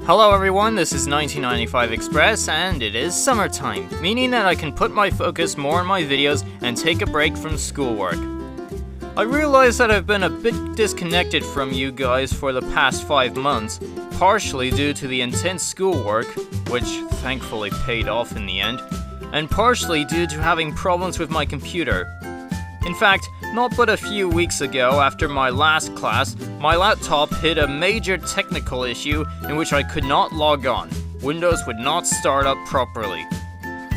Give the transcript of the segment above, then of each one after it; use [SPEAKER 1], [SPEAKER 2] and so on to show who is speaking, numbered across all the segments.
[SPEAKER 1] Hello everyone, this is 1995 Express, and it is summertime, meaning that I can put my focus more on my videos and take a break from schoolwork. I realize that I've been a bit disconnected from you guys for the past 5 months, partially due to the intense schoolwork, which thankfully paid off in the end, and partially due to having problems with my computer. In fact, not but a few weeks ago, after my last class, my laptop hit a major technical issue in which I could not log on. Windows would not start up properly.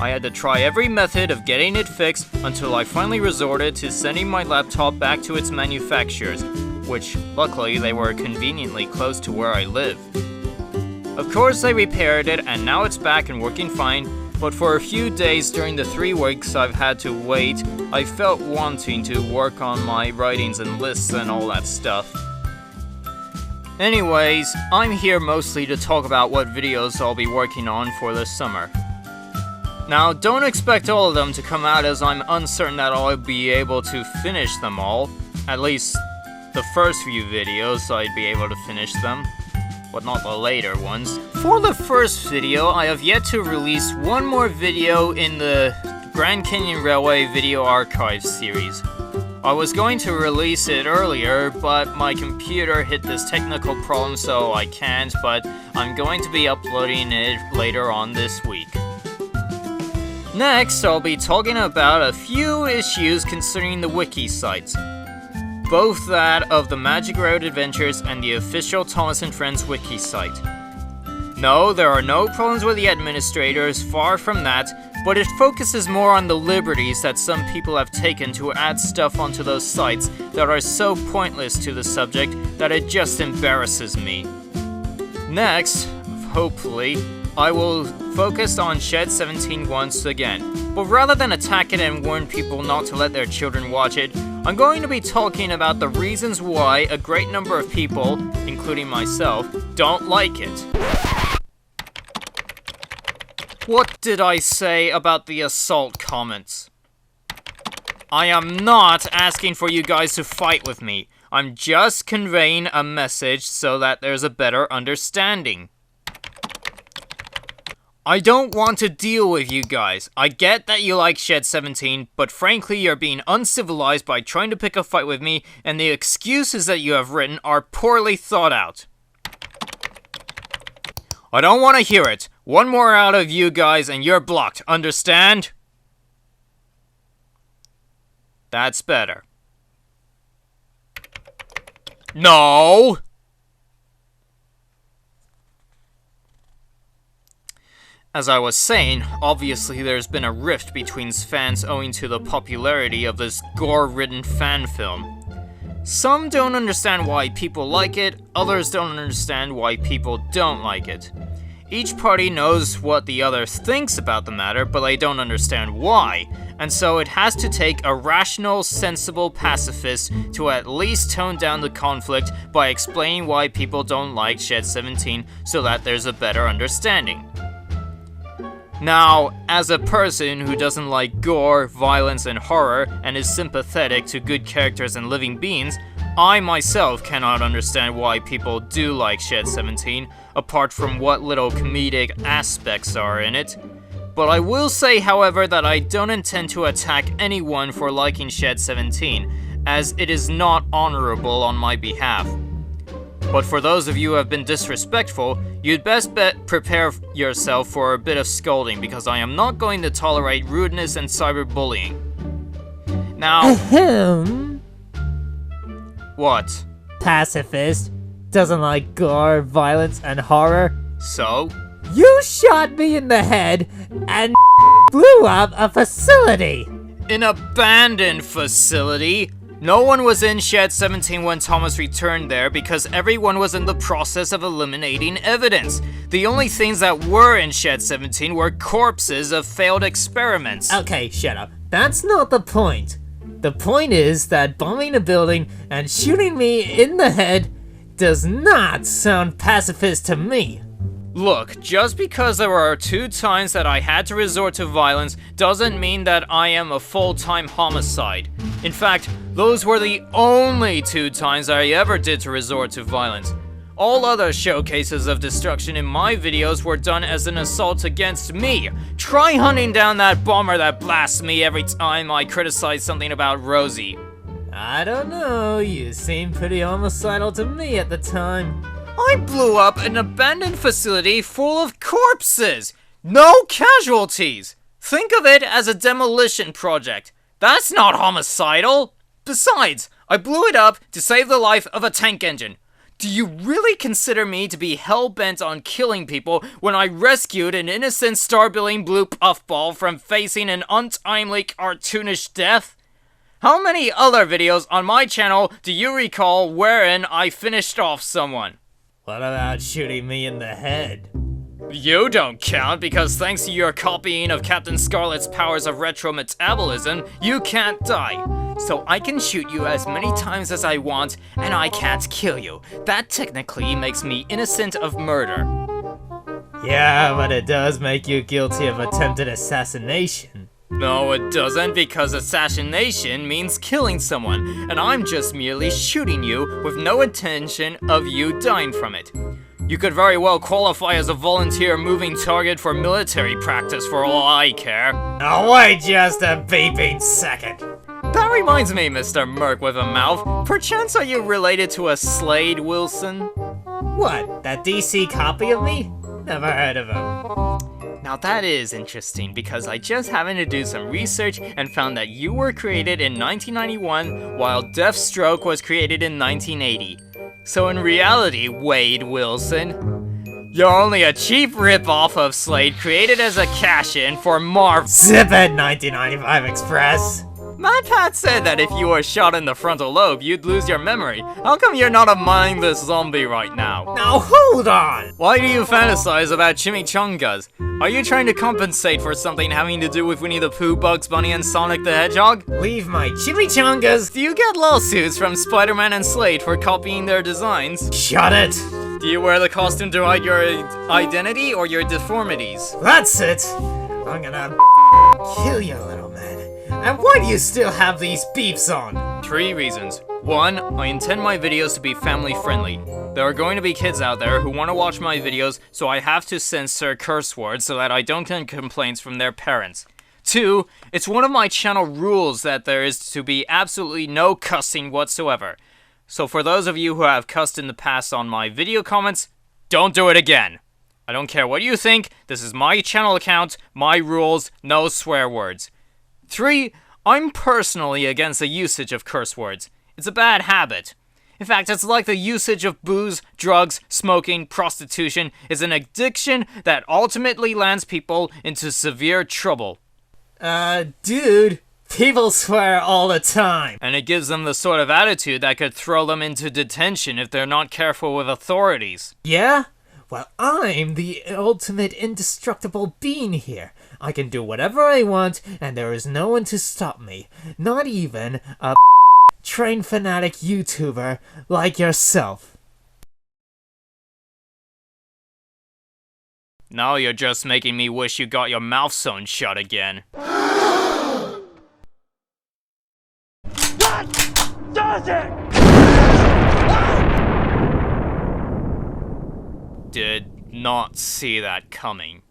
[SPEAKER 1] I had to try every method of getting it fixed until I finally resorted to sending my laptop back to its manufacturers, which luckily they were conveniently close to where I live. Of course they repaired it and now it's back and working fine, but for a few days during the 3 weeks I've had to wait, I felt wanting to work on my writings and lists and all that stuff. Anyways, I'm here mostly to talk about what videos I'll be working on for this summer. Now, don't expect all of them to come out as I'm uncertain that I'll be able to finish them all. At least, the first few videos I'd be able to finish them, but not the later ones. For the first video, I have yet to release one more video in the Grand Canyon Railway Video Archive series. I was going to release it earlier, but my computer hit this technical problem so I can't, but I'm going to be uploading it later on this week. Next, I'll be talking about a few issues concerning the wiki sites. Both that of the Magic Road Adventures and the official Thomas & Friends wiki site. No, there are no problems with the administrators, far from that, but it focuses more on the liberties that some people have taken to add stuff onto those sites that are so pointless to the subject that it just embarrasses me. Next, hopefully, I will focus on Shed 17 once again, but rather than attack it and warn people not to let their children watch it, I'm going to be talking about the reasons why a great number of people, including myself, don't like it. What did I say about the assault comments? I am not asking for you guys to fight with me. I'm just conveying a message so that there's a better understanding. I don't want to deal with you guys. I get that you like Shed 17, but frankly you're being uncivilized by trying to pick a fight with me, and the excuses that you have written are poorly thought out. I don't want to hear it. One more out of you guys and you're blocked, understand? That's better. No! As I was saying, obviously there's been a rift between fans owing to the popularity of this gore-ridden fan film. Some don't understand why people like it, others don't understand why people don't like it. Each party knows what the other thinks about the matter, but they don't understand why, and so it has to take a rational, sensible pacifist to at least tone down the conflict by explaining why people don't like Shed 17 so that there's a better understanding. Now, as a person who doesn't like gore, violence, and horror, and is sympathetic to good characters and living beings, I myself cannot understand why people do like Shed 17, apart from what little comedic aspects are in it. But I will say, however, that I don't intend to attack anyone for liking Shed 17, as it is not honorable on my behalf. But for those of you who have been disrespectful, you'd best prepare yourself for a bit of scolding, because I am not going to tolerate rudeness and cyberbullying. Now... What?
[SPEAKER 2] Pacifist. Doesn't like gore, violence, and horror.
[SPEAKER 1] So?
[SPEAKER 2] You shot me in the head and blew up a facility!
[SPEAKER 1] An abandoned facility? No one was in Shed 17 when Thomas returned there because everyone was in the process of eliminating evidence. The only things that were in Shed 17 were corpses of failed experiments.
[SPEAKER 2] Okay, shut up. That's not the point. The point is that bombing a building and shooting me in the head does not sound pacifist to me.
[SPEAKER 1] Look, just because there were 2 times that I had to resort to violence doesn't mean that I am a full-time homicide. In fact, those were the only 2 times I ever did to resort to violence. All other showcases of destruction in my videos were done as an assault against me. Try hunting down that bomber that blasts me every time I criticize something about Rosie.
[SPEAKER 2] I don't know, you seemed pretty homicidal to me at the time.
[SPEAKER 1] I blew up an abandoned facility full of corpses! No casualties! Think of it as a demolition project. That's not homicidal! Besides, I blew it up to save the life of a tank engine. Do you really consider me to be hell-bent on killing people when I rescued an innocent star-billing blue puffball from facing an untimely cartoonish death? How many other videos on my channel do you recall wherein I finished off someone?
[SPEAKER 2] What about shooting me in the head?
[SPEAKER 1] You don't count because thanks to your copying of Captain Scarlet's powers of retro-metabolism, you can't die. So I can shoot you as many times as I want, and I can't kill you. That technically makes me innocent of murder.
[SPEAKER 2] Yeah, but it does make you guilty of attempted assassination.
[SPEAKER 1] No, it doesn't, because assassination means killing someone, and I'm just merely shooting you with no intention of you dying from it. You could very well qualify as a volunteer moving target for military practice for all I care.
[SPEAKER 2] Oh, wait just a beeping second.
[SPEAKER 1] That reminds me, Mr. Merc with a mouth. Perchance are you related to a Slade Wilson?
[SPEAKER 2] What, that DC copy of me? Never heard of him.
[SPEAKER 1] Now that is interesting because I just happened to do some research and found that you were created in 1991 while Deathstroke was created in 1980. So in reality, Wade Wilson, you're only a cheap rip-off of Slade created as a cash-in for Marvel.
[SPEAKER 2] Zip it, 1995 Express.
[SPEAKER 1] MadPat said that if you were shot in the frontal lobe, you'd lose your memory. How come you're not a mindless zombie right now?
[SPEAKER 2] Now hold on!
[SPEAKER 1] Why do you fantasize about chimichangas? Are you trying to compensate for something having to do with Winnie the Pooh, Bugs Bunny, and Sonic the Hedgehog?
[SPEAKER 2] Leave my chimichangas!
[SPEAKER 1] Do you get lawsuits from Spider-Man and Slade for copying their designs?
[SPEAKER 2] Shut it!
[SPEAKER 1] Do you wear the costume to hide your identity or your deformities?
[SPEAKER 2] That's it! I'm gonna kill you, little man. And why do you still have these beeps on?
[SPEAKER 1] 3 reasons. 1, I intend my videos to be family friendly. There are going to be kids out there who want to watch my videos, so I have to censor curse words so that I don't get complaints from their parents. 2, it's one of my channel rules that there is to be absolutely no cussing whatsoever. So for those of you who have cussed in the past on my video comments, don't do it again. I don't care what you think, this is my channel account, my rules, no swear words. 3, I'm personally against the usage of curse words. It's a bad habit. In fact, it's like the usage of booze, drugs, smoking, prostitution is an addiction that ultimately lands people into severe trouble.
[SPEAKER 2] Dude, people swear all the time.
[SPEAKER 1] And it gives them the sort of attitude that could throw them into detention if they're not careful with authorities.
[SPEAKER 2] Yeah? Well, I'm the ultimate indestructible being here. I can do whatever I want, and there is no one to stop me. Not even a train fanatic YouTuber like yourself.
[SPEAKER 1] Now you're just making me wish you got your mouth sewn shut again.
[SPEAKER 3] That does it!
[SPEAKER 1] Did not see that coming.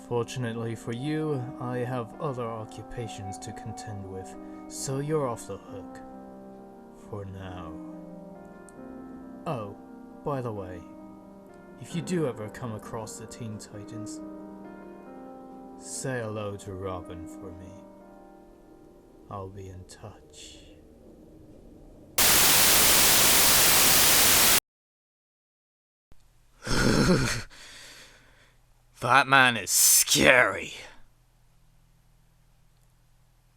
[SPEAKER 4] Fortunately for you, I have other occupations to contend with, so you're off the hook. For now. Oh, by the way, if you do ever come across the Teen Titans, say hello to Robin for me. I'll be in touch.
[SPEAKER 1] That man is scary.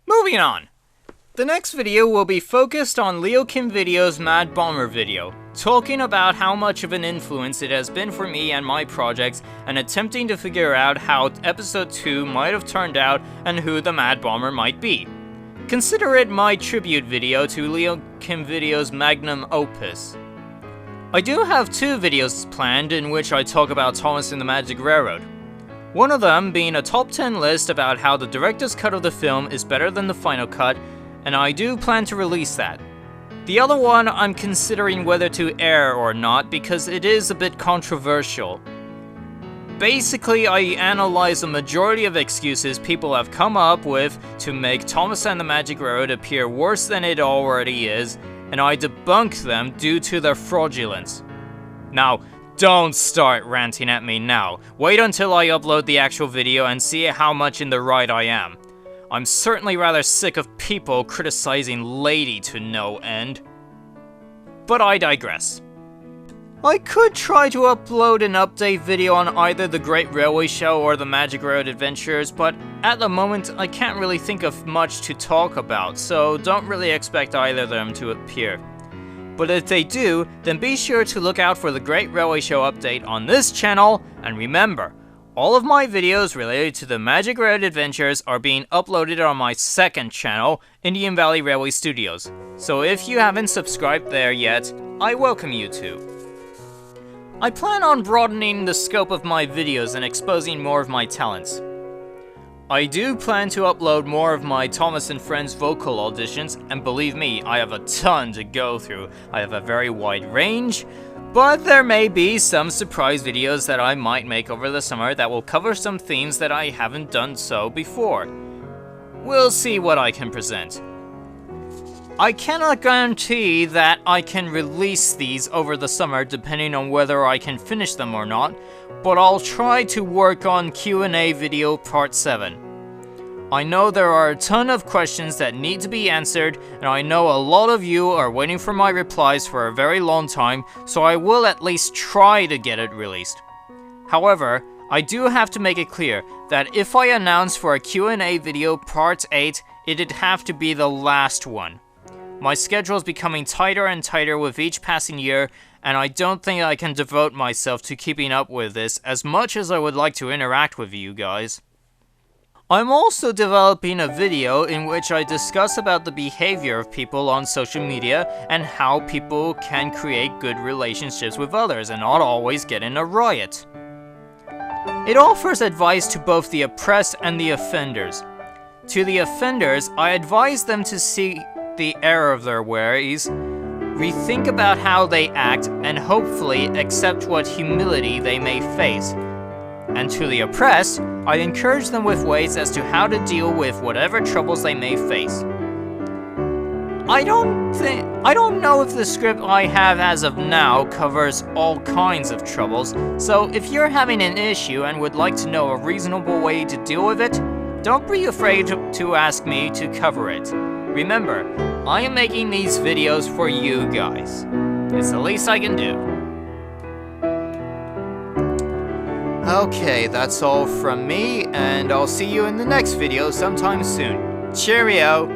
[SPEAKER 1] Moving on. The next video will be focused on Leo Kim Video's Mad Bomber video, talking about how much of an influence it has been for me and my projects, and attempting to figure out how episode 2 might have turned out and who the Mad Bomber might be. Consider it my tribute video to Leo Kim Video's magnum opus. I do have 2 videos planned in which I talk about Thomas and the Magic Railroad. One of them being a top 10 list about how the director's cut of the film is better than the final cut, and I do plan to release that. The other one I'm considering whether to air or not because it is a bit controversial. Basically, I analyze a majority of excuses people have come up with to make Thomas and the Magic Railroad appear worse than it already is, and I debunk them due to their fraudulence. Now, don't start ranting at me now. Wait until I upload the actual video and see how much in the right I am. I'm certainly rather sick of people criticizing Lady to no end. But I digress. I could try to upload an update video on either the Great Railway Show or the Magic Road Adventures, but at the moment I can't really think of much to talk about, so don't really expect either of them to appear. But if they do, then be sure to look out for the Great Railway Show update on this channel, and remember, all of my videos related to the Magic Road Adventures are being uploaded on my second channel, Indian Valley Railway Studios. So if you haven't subscribed there yet, I welcome you to. I plan on broadening the scope of my videos and exposing more of my talents. I do plan to upload more of my Thomas and Friends vocal auditions, and believe me, I have a ton to go through. I have a very wide range, but there may be some surprise videos that I might make over the summer that will cover some themes that I haven't done so before. We'll see what I can present. I cannot guarantee that I can release these over the summer depending on whether I can finish them or not, but I'll try to work on Q&A video part 7. I know there are a ton of questions that need to be answered, and I know a lot of you are waiting for my replies for a very long time, so I will at least try to get it released. However, I do have to make it clear that if I announce for a Q&A video part 8, it'd have to be the last one. My schedule is becoming tighter and tighter with each passing year, and I don't think I can devote myself to keeping up with this as much as I would like to interact with you guys. I'm also developing a video in which I discuss about the behavior of people on social media and how people can create good relationships with others and not always get in a riot. It offers advice to both the oppressed and the offenders. To the offenders, I advise them to see the error of their ways, rethink about how they act, and hopefully accept what humility they may face. And to the oppressed, I encourage them with ways as to how to deal with whatever troubles they may face. I don't know if the script I have as of now covers all kinds of troubles, so if you're having an issue and would like to know a reasonable way to deal with it, don't be afraid to ask me to cover it. Remember, I am making these videos for you guys. It's the least I can do. Okay, that's all from me, and I'll see you in the next video sometime soon. Cheerio!